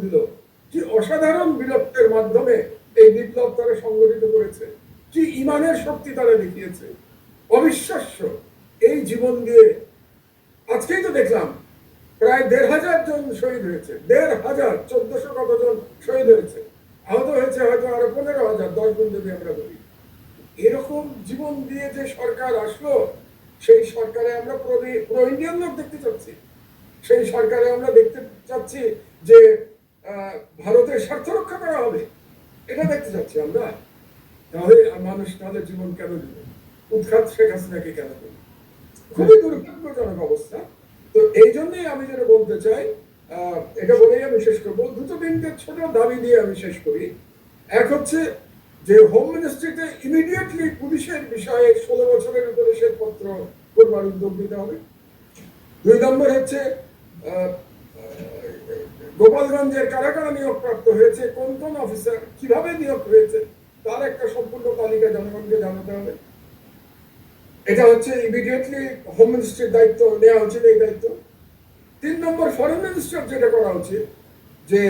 তুললো, কি অসাধারণ বীরত্বের মাধ্যমে এই বিপ্লব তারা সংগঠিত করেছে, কি ইমানের শক্তি তারা দেখিয়েছে, অবিশ্বাস্য। এই জীবন দিয়ে আজকেই তো দেখলাম প্রায় ১,৫০০ জন শহীদ হয়েছে, ১,৫০০, ১৪০০ কতজন শহীদ হয়েছে, আহত হয়েছে হয়তো আরো ১৫,০০০, 10 গুণ যদি আমরা বলি। এরকম জীবন দিয়ে যে সরকার আসলো, সেই সরকারে আমরা প্রো ইন্ডিয়ান লোক দেখতে চাচ্ছি, সেই সরকারে আমরা দেখতে চাচ্ছি যে ভারতের স্বার্থ রক্ষা করা হবে, এটা দেখতে চাচ্ছি আমরা। তাহলে মানুষ তাদের জীবন কেন দিবে? উৎখাত শেখ হাসিনাকে কেন দেবে? খুবই দুর্ভাগ্যজনক অবস্থা। তো এই জন্যই আমি যেটা বলতে চাই, এটা বলেই আমি শেষ করবো, দুটো তিনটে ছোট দাবি দিয়ে আমি শেষ করি। এক হচ্ছে যে হোম মিনিস্ট্রিতে ইমিডিয়েটলি পুলিশের বিষয়ে 16 বছরের উপরে শ্বেতপত্র করবার উদ্যোগ নিতে হবে। 2 নম্বর হচ্ছে গোপালগঞ্জের কারা কারা নিয়োগপ্রাপ্ত হয়েছে, কোন কোন অফিসার কিভাবে নিয়োগ হয়েছে, তার একটা সম্পূর্ণ তালিকা জনগণকে জানাতে হবে। এটা হচ্ছে ইমিডিয়েটলি হোম মিনিস্ট্রির দায়িত্ব নেওয়া উচিত, এই দায়িত্ব। 3 নম্বর, ফরেন মিনিস্টার যেটা করা উচিত, যে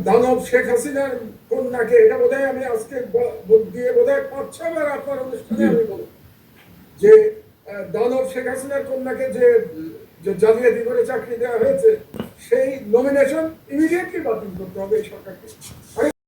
দানব শেখ হাসিনার কন্যাকে, এটা বোধহয় আমি আজকে দিয়ে বোধহয় 5-6 বার আপনার অনুষ্ঠানে আমি বলব, যে দানব শেখ হাসিনার কন্যাকে যে জালিয়াতি করে চাকরি দেওয়া হয়েছে, সেই নমিনেশন ইমিডিয়েটলি বাতিল করতে হবে এই সরকারকে।